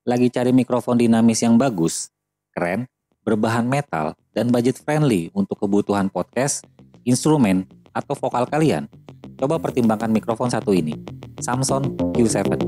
Lagi cari mikrofon dinamis yang bagus, keren, berbahan metal, dan budget friendly untuk kebutuhan podcast, instrumen, atau vokal kalian? Coba pertimbangkan mikrofon satu ini, Samson Q7.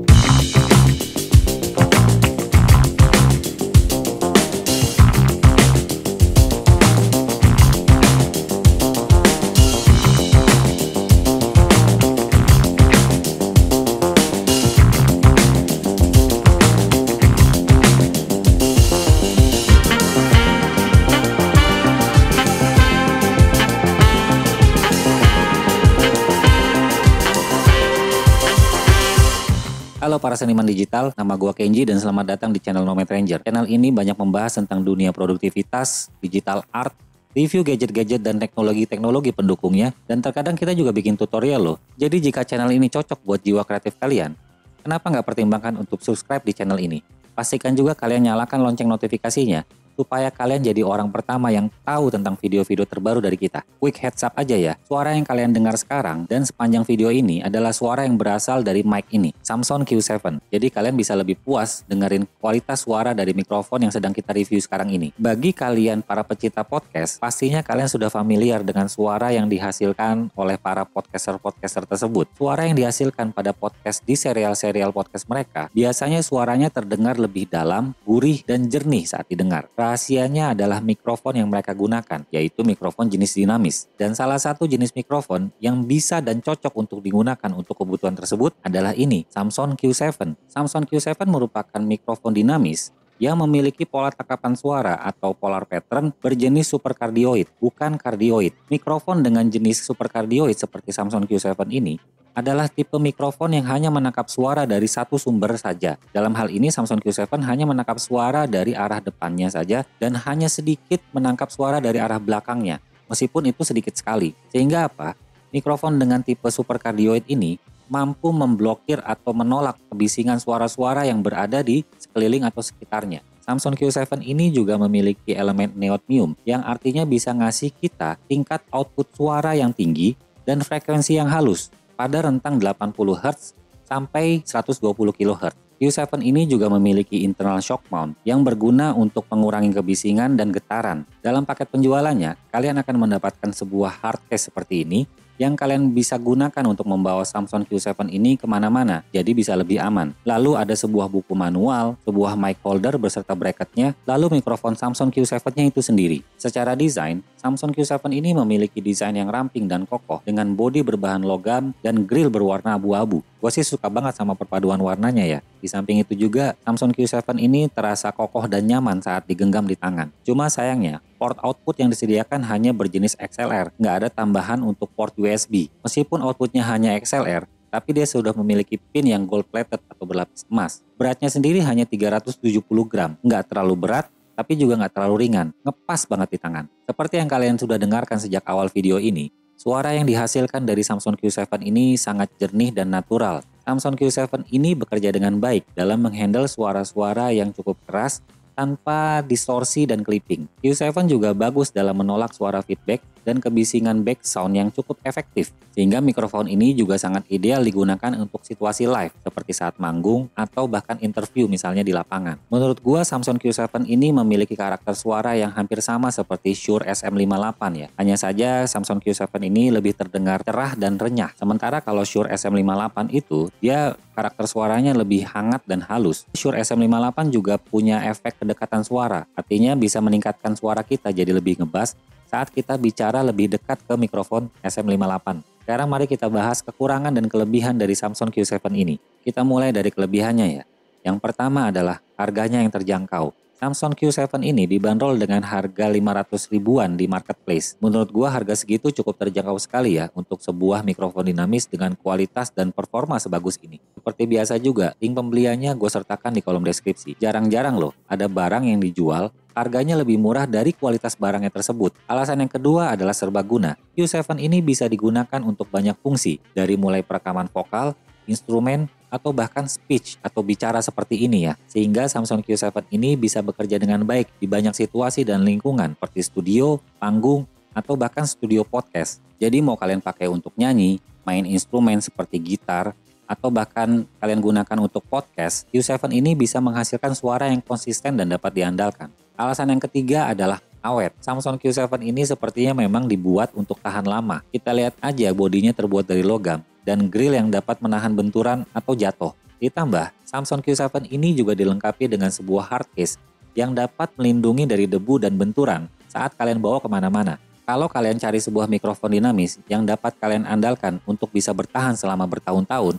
Halo para seniman digital, nama gua Kenji dan selamat datang di channel Nomad Ranger. Channel ini banyak membahas tentang dunia produktivitas, digital art, review gadget-gadget dan teknologi-teknologi pendukungnya, dan terkadang kita juga bikin tutorial loh. Jadi jika channel ini cocok buat jiwa kreatif kalian, kenapa nggak pertimbangkan untuk subscribe di channel ini? Pastikan juga kalian nyalakan lonceng notifikasinya, supaya kalian jadi orang pertama yang tahu tentang video-video terbaru dari kita. Quick heads up aja ya, suara yang kalian dengar sekarang dan sepanjang video ini adalah suara yang berasal dari mic ini, Samson Q7. Jadi kalian bisa lebih puas dengerin kualitas suara dari mikrofon yang sedang kita review sekarang ini. Bagi kalian para pecinta podcast, pastinya kalian sudah familiar dengan suara yang dihasilkan oleh para podcaster-podcaster tersebut. Suara yang dihasilkan pada podcast di serial-serial podcast mereka, biasanya suaranya terdengar lebih dalam, gurih, dan jernih saat didengar. Rahasianya adalah mikrofon yang mereka gunakan, yaitu mikrofon jenis dinamis. Dan salah satu jenis mikrofon yang bisa dan cocok untuk digunakan untuk kebutuhan tersebut adalah ini, Samson Q7. Samson Q7 merupakan mikrofon dinamis yang memiliki pola tangkapan suara atau polar pattern berjenis superkardioid, bukan kardioid. Mikrofon dengan jenis superkardioid seperti Samson Q7 ini adalah tipe mikrofon yang hanya menangkap suara dari satu sumber saja. Dalam hal ini Samson Q7 hanya menangkap suara dari arah depannya saja dan hanya sedikit menangkap suara dari arah belakangnya, meskipun itu sedikit sekali. Sehingga apa? Mikrofon dengan tipe superkardioid ini mampu memblokir atau menolak kebisingan suara-suara yang berada di sekeliling atau sekitarnya. Samson Q7 ini juga memiliki elemen neodymium yang artinya bisa ngasih kita tingkat output suara yang tinggi dan frekuensi yang halus pada rentang 80 Hz sampai 120 kHz. Q7 ini juga memiliki internal shock mount yang berguna untuk mengurangi kebisingan dan getaran. Dalam paket penjualannya, kalian akan mendapatkan sebuah hard case seperti ini yang kalian bisa gunakan untuk membawa Samson Q7 ini kemana-mana, jadi bisa lebih aman. Lalu ada sebuah buku manual, sebuah mic holder beserta bracketnya, lalu mikrofon Samson Q7-nya itu sendiri. Secara desain, Samson Q7 ini memiliki desain yang ramping dan kokoh dengan bodi berbahan logam dan grill berwarna abu-abu. Gue sih suka banget sama perpaduan warnanya ya. Di samping itu juga, Samson Q7 ini terasa kokoh dan nyaman saat digenggam di tangan. Cuma sayangnya, port output yang disediakan hanya berjenis XLR, nggak ada tambahan untuk port USB. Meskipun outputnya hanya XLR, tapi dia sudah memiliki pin yang gold plated atau berlapis emas. Beratnya sendiri hanya 370 gram, nggak terlalu berat, tapi juga nggak terlalu ringan, ngepas banget di tangan. Seperti yang kalian sudah dengarkan sejak awal video ini, suara yang dihasilkan dari Samson Q7 ini sangat jernih dan natural. Samson Q7 ini bekerja dengan baik dalam menghandle suara-suara yang cukup keras tanpa distorsi dan clipping. Q7 juga bagus dalam menolak suara feedback dan kebisingan back sound yang cukup efektif. Sehingga mikrofon ini juga sangat ideal digunakan untuk situasi live seperti saat manggung atau bahkan interview misalnya di lapangan. Menurut gua Samson Q7 ini memiliki karakter suara yang hampir sama seperti Shure SM58 ya. Hanya saja Samson Q7 ini lebih terdengar cerah dan renyah. Sementara kalau Shure SM58 itu dia karakter suaranya lebih hangat dan halus. Shure SM58 juga punya efek kedekatan suara, artinya bisa meningkatkan suara kita jadi lebih ngebass saat kita bicara lebih dekat ke mikrofon SM58. Sekarang mari kita bahas kekurangan dan kelebihan dari Samson Q7 ini. Kita mulai dari kelebihannya ya. Yang pertama adalah harganya yang terjangkau. Samson Q7 ini dibanderol dengan harga 500 ribuan di marketplace. Menurut gua harga segitu cukup terjangkau sekali ya untuk sebuah mikrofon dinamis dengan kualitas dan performa sebagus ini. Seperti biasa juga, link pembeliannya gue sertakan di kolom deskripsi. Jarang-jarang loh ada barang yang dijual harganya lebih murah dari kualitas barangnya tersebut. Alasan yang kedua adalah serbaguna. Q7 ini bisa digunakan untuk banyak fungsi, dari mulai perekaman vokal, instrumen, atau bahkan speech atau bicara seperti ini ya. Sehingga Samson Q7 ini bisa bekerja dengan baik di banyak situasi dan lingkungan seperti studio, panggung, atau bahkan studio podcast. Jadi mau kalian pakai untuk nyanyi, main instrumen seperti gitar, atau bahkan kalian gunakan untuk podcast, Q7 ini bisa menghasilkan suara yang konsisten dan dapat diandalkan. Alasan yang ketiga adalah awet. Samsung Q7 ini sepertinya memang dibuat untuk tahan lama. Kita lihat aja bodinya terbuat dari logam dan grill yang dapat menahan benturan atau jatuh. Ditambah, Samsung Q7 ini juga dilengkapi dengan sebuah hard case yang dapat melindungi dari debu dan benturan saat kalian bawa kemana-mana. Kalau kalian cari sebuah mikrofon dinamis yang dapat kalian andalkan untuk bisa bertahan selama bertahun-tahun,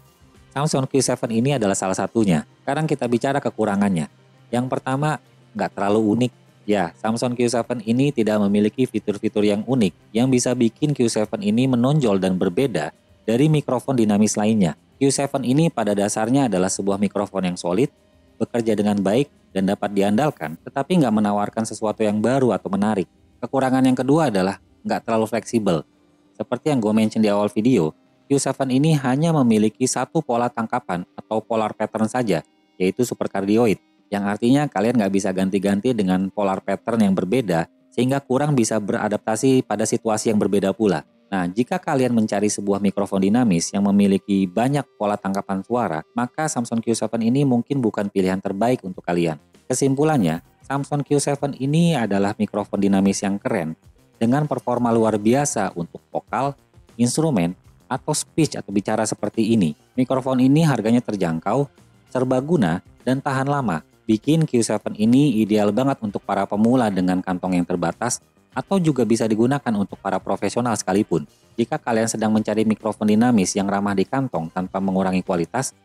Samsung Q7 ini adalah salah satunya. Sekarang kita bicara kekurangannya. Yang pertama, nggak terlalu unik. Ya, Samsung Q7 ini tidak memiliki fitur-fitur yang unik yang bisa bikin Q7 ini menonjol dan berbeda dari mikrofon dinamis lainnya. Q7 ini pada dasarnya adalah sebuah mikrofon yang solid, bekerja dengan baik, dan dapat diandalkan, tetapi nggak menawarkan sesuatu yang baru atau menarik. Kekurangan yang kedua adalah nggak terlalu fleksibel. Seperti yang gue mention di awal video, Q7 ini hanya memiliki satu pola tangkapan atau polar pattern saja, yaitu supercardioid, yang artinya kalian nggak bisa ganti-ganti dengan polar pattern yang berbeda, sehingga kurang bisa beradaptasi pada situasi yang berbeda pula. Nah, jika kalian mencari sebuah mikrofon dinamis yang memiliki banyak pola tangkapan suara, maka Samsung Q7 ini mungkin bukan pilihan terbaik untuk kalian. Kesimpulannya, Samsung Q7 ini adalah mikrofon dinamis yang keren dengan performa luar biasa untuk vokal, instrumen, atau speech atau bicara seperti ini. Mikrofon ini harganya terjangkau, serbaguna, dan tahan lama. Bikin Q7 ini ideal banget untuk para pemula dengan kantong yang terbatas atau juga bisa digunakan untuk para profesional sekalipun. Jika kalian sedang mencari mikrofon dinamis yang ramah di kantong tanpa mengurangi kualitas,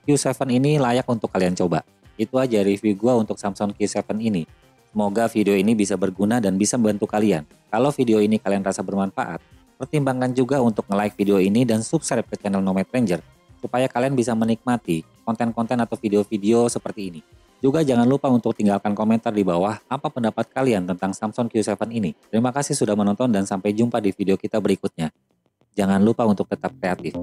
Q7 ini layak untuk kalian coba. Itu aja review gue untuk Samsung Q7 ini. Semoga video ini bisa berguna dan bisa membantu kalian. Kalau video ini kalian rasa bermanfaat, pertimbangkan juga untuk nge-like video ini dan subscribe ke channel Nomad Ranger supaya kalian bisa menikmati konten-konten atau video-video seperti ini. Juga jangan lupa untuk tinggalkan komentar di bawah apa pendapat kalian tentang Samsung Q7 ini. Terima kasih sudah menonton dan sampai jumpa di video kita berikutnya. Jangan lupa untuk tetap kreatif.